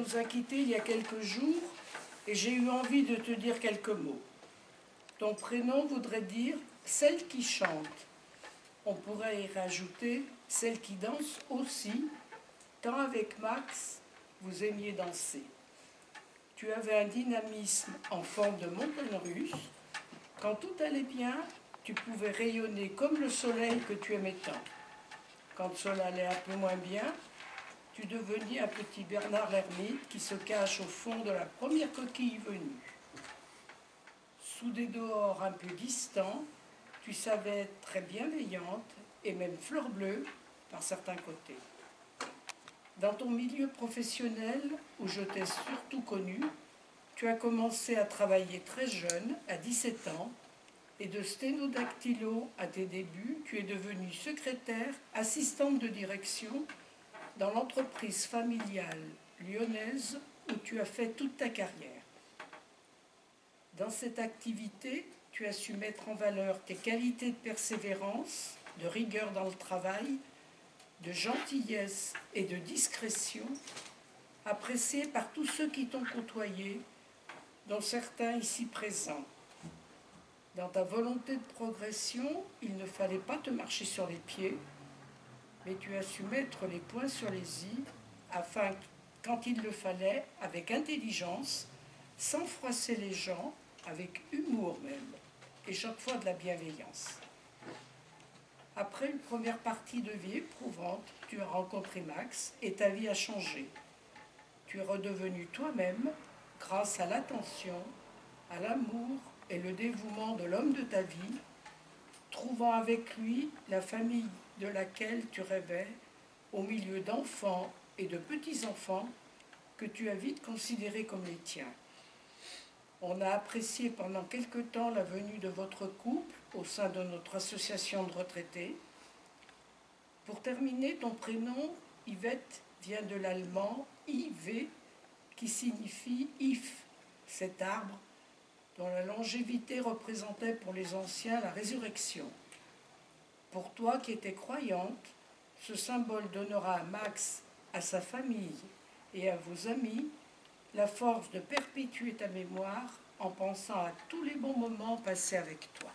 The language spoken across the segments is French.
nous a quittés il y a quelques jours et j'ai eu envie de te dire quelques mots. Ton prénom voudrait dire « celle qui chante ». On pourrait y rajouter « celle qui danse aussi », tant avec Max, vous aimiez danser. Tu avais un dynamisme en forme de montagne russe. Quand tout allait bien, tu pouvais rayonner comme le soleil que tu aimais tant. Quand cela allait un peu moins bien, tu devenais un petit Bernard l'ermite qui se cache au fond de la première coquille venue. Sous des dehors un peu distants, tu savais être très bienveillante et même fleur bleue par certains côtés. Dans ton milieu professionnel, où je t'ai surtout connue, tu as commencé à travailler très jeune, à 17 ans, et de sténodactylo à tes débuts, tu es devenue secrétaire, assistante de direction dans l'entreprise familiale lyonnaise où tu as fait toute ta carrière. Dans cette activité, tu as su mettre en valeur tes qualités de persévérance, de rigueur dans le travail, de gentillesse et de discrétion, appréciées par tous ceux qui t'ont côtoyé, dont certains ici présents. Dans ta volonté de progression, il ne fallait pas te marcher sur les pieds, mais tu as su mettre les points sur les i, afin, quand il le fallait, avec intelligence, sans froisser les gens, avec humour même, et chaque fois de la bienveillance. Après une première partie de vie éprouvante, tu as rencontré Max et ta vie a changé. Tu es redevenu toi-même grâce à l'attention, à l'amour et le dévouement de l'homme de ta vie, trouvant avec lui la famille de laquelle tu rêvais, au milieu d'enfants et de petits-enfants que tu as vite considérés comme les tiens. On a apprécié pendant quelque temps la venue de votre couple au sein de notre association de retraités. Pour terminer, ton prénom, Yvette, vient de l'allemand IV, qui signifie if, cet arbre dont la longévité représentait pour les anciens la résurrection. Pour toi qui étais croyante, ce symbole donnera à Max, à sa famille et à vos amis la force de perpétuer ta mémoire en pensant à tous les bons moments passés avec toi.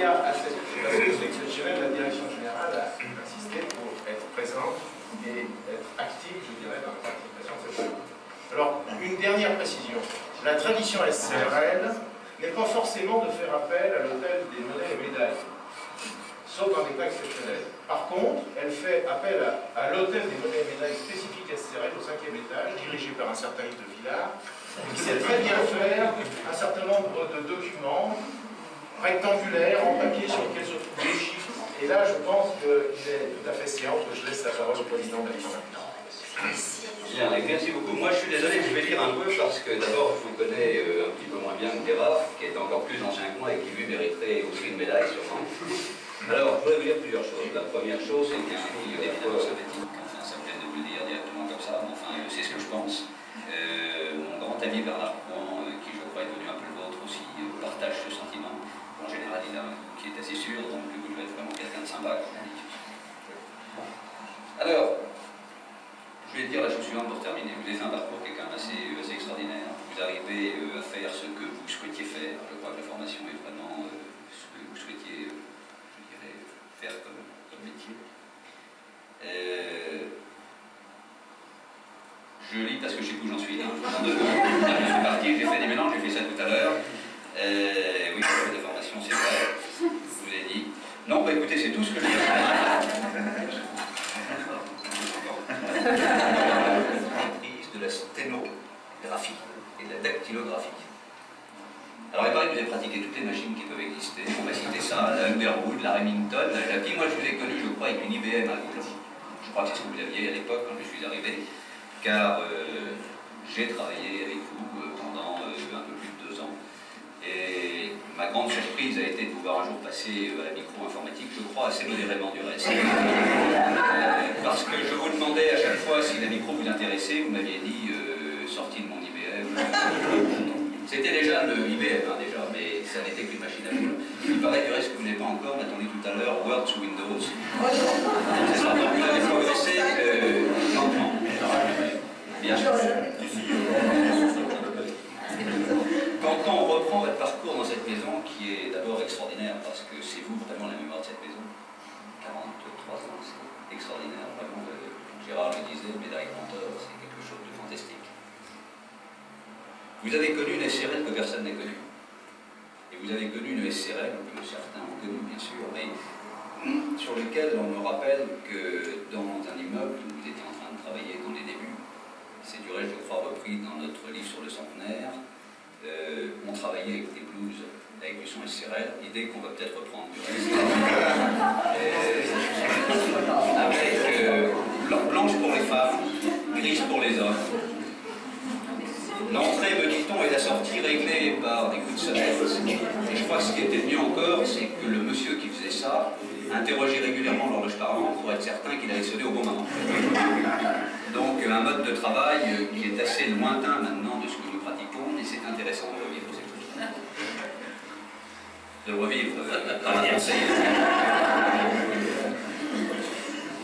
y a à cette situation exceptionnelle, la direction générale a insisté pour être présente et être active, je dirais, dans la participation de cette réunion. Alors, une dernière précision. La tradition SCRL n'est pas forcément de faire appel à l'hôtel des monnaies et médailles, sauf dans des cas exceptionnels. Par contre, elle fait appel à l'hôtel des monnaies et médailles spécifique SCRL au 5e étage, dirigé par un certain Yves de Villard, qui sait très bien faire un certain nombre de documents rectangulaires en papier sur lesquels se trouvent des chiffres. Et là, je pense qu'il est tout à fait séant que je laisse la parole au président de la Commission. Bien, merci beaucoup. Moi, je suis désolé, je vais lire un peu parce que d'abord, je vous connais un petit peu moins bien que Gérard, qui est encore plus ancien que moi et qui lui mériterait aussi une médaille, sûrement. Alors, je voudrais vous dire plusieurs choses. La première chose, c'est qu'il y a un film évidemment soviétique, enfin, ça me gêne de vous le dire directement comme ça, mais enfin, c'est ce que je pense. Mon grand ami Bernard Courant, qui je crois est devenu un peu le vôtre aussi, partage ce sentiment. En général, il a qui est assez sûr, donc vous devez être vraiment quelqu'un de sympa, comme on dit. Alors, je vais dire la chose suivante pour terminer. Vous avez fait un parcours qui est quand même assez extraordinaire. Vous arrivez à faire ce que vous souhaitiez faire. Je crois que la formation est vraiment ce que vous souhaitiez, je dirais, faire comme métier. Je lis parce que je sais où j'en suis là. Je suis parti, j'ai fait des mélanges, j'ai fait ça tout à l'heure. Oui, j'ai fait des formations, c'est vrai. Je vous ai dit. Non, bah écoutez, c'est tout ce que je veux de la sténographie et de la dactylographie. Alors il paraît que vous avez pratiqué toutes les machines qui peuvent exister. On va citer ça, la Underwood, la Remington, la Jackie. Moi je vous ai connu, je crois, avec une IBM à gauche. Je crois que c'est ce que vous aviez à l'époque quand je suis arrivé, car j'ai travaillé avec vous pendant un peu plus de 2 ans. Et ma grande surprise a été de vous voir un jour passer à la micro-informatique, je crois assez modérément du reste. Parce que je vous demandais à chaque fois si la micro vous intéressait, vous m'aviez dit sortie de mon IBM. C'était déjà le IBM, hein, déjà, mais ça n'était qu'une machine à voler. Il paraît du reste que vous n'avez pas encore, on attendait tout à l'heure, Word sous Windows. C'est ça, donc vous avez progressé lentement. Bien sûr. Quand on reprend votre parcours dans cette maison, qui est d'abord extraordinaire, parce que c'est vous vraiment la mémoire de cette maison, 43 ans, c'est extraordinaire, vraiment, Gérard le disait, médaille mentor, c'est quelque chose de fantastique. Vous avez connu une SCRL que personne n'a connue. Et vous avez connu une SCRL que certains ont connue, bien sûr, mais sur lequel on me rappelle que dans un immeuble où vous étiez en train de travailler dans les débuts, c'est du reste, je crois, repris dans notre livre sur le centenaire, on travaillait avec des blues, avec du son SCRL, l'idée qu'on va peut-être reprendre du reste. Avec blanche pour les femmes, grise pour les hommes. L'entrée, me dit-on, et la sortie réglée par des coups de sonnette. Et je crois que ce qui était mieux encore, c'est que le monsieur qui faisait ça interrogeait régulièrement l'horloge parlante pour être certain qu'il allait sonner au bon moment. Donc un mode de travail qui est assez lointain maintenant de ce que nous pratiquons, mais c'est intéressant de revivre ces choses. De revivre dans la pensée.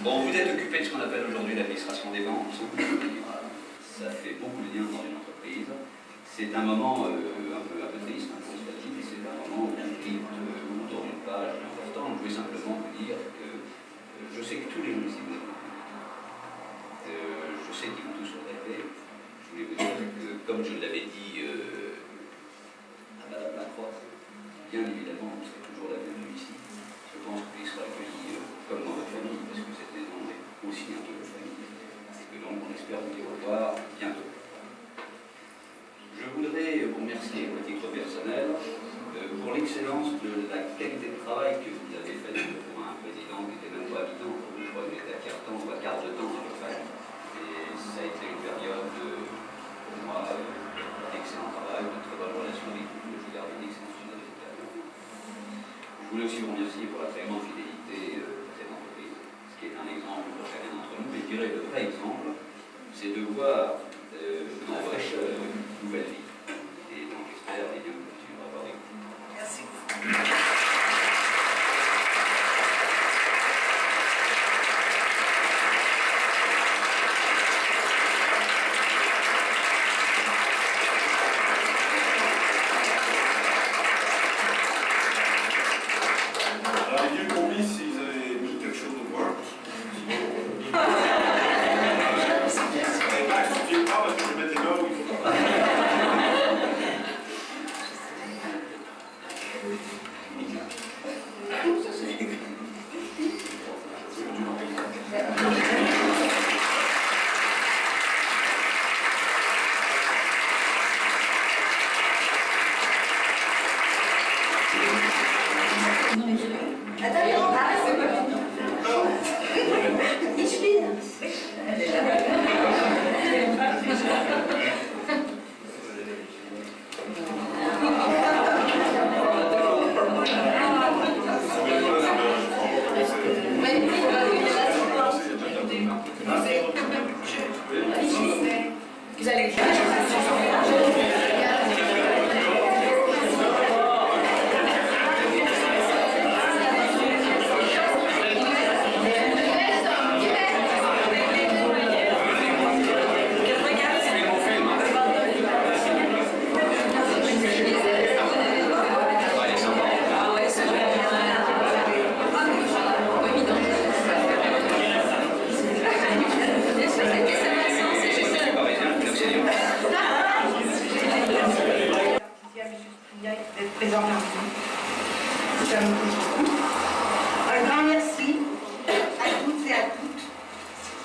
Bon, vous êtes occupé de ce qu'on appelle aujourd'hui l'administration des ventes. Ça fait beaucoup de liens dans une entreprise. C'est un moment un peu triste, un peu statique, c'est un moment où on quitte autour d'une page importante. Je voulais simplement vous dire que je sais que tous les gens ici vous écoutent. Je sais qu'ils vont tous regretter. Je voulais vous dire que, comme je l'avais dit à Madame Lacroix, bien évidemment, vous serez toujours la bienvenue ici. Je pense que vous serez accueillis comme dans votre famille, parce que cette maison est aussi un peu votre famille. Et donc, on espère vous y revoir bientôt. Je voudrais vous remercier à titre personnel pour l'excellence de la qualité de travail que vous avez faite pour un président qui n'était même pas habitant. Je crois qu'il était à quart temps ou à quart de temps à peu près. Et ça a été une période, pour moi, d'excellent travail, de très bonne relation avec vous. Je garde une excellente fidélité à vous. Je voulais aussi vous remercier pour la très grande fidélité de cette entreprise, ce qui est un exemple pour chacun d'entre nous. Mais je dirais le vrai exemple, c'est de voir en fraîcheur une nouvelle vie. Et donc j'espère les deux continuer à avoir avec vous. Merci. présents parmi nous. Ça me touche beaucoup. Un grand merci à toutes et à toutes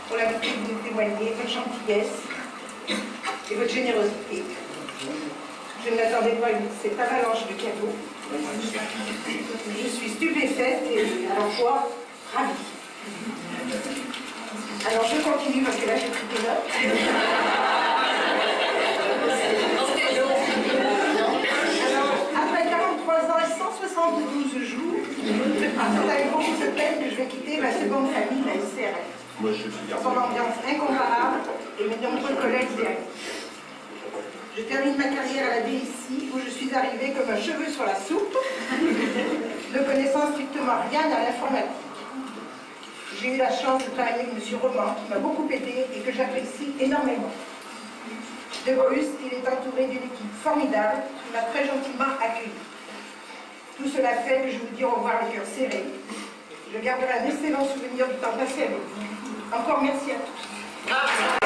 pour la beauté que vous nous témoignez, votre gentillesse et votre générosité. Je ne m'attendais pas à cette avalanche de cadeaux. Je suis stupéfaite et à la fois ravie. Alors je continue parce que là j'ai pris des notes. Alors, après 43 ans et 172 jours, c'est avec beaucoup de peine que je vais quitter ma seconde famille, la SCRF. Son ambiance incomparable et mes nombreux collègues et amis. Je termine ma carrière à la DSI où je suis arrivée comme un cheveu sur la soupe, ne connaissant strictement rien à l'informatique. J'ai eu la chance de travailler avec M. Roman, qui m'a beaucoup aidé et que j'apprécie énormément. De Bruce, il est entouré d'une équipe formidable qui m'a très gentiment accueilli. Tout cela fait que je vous dis au revoir le cœur serré. Je garderai un excellent souvenir du temps passé avec vous. Encore merci à tous.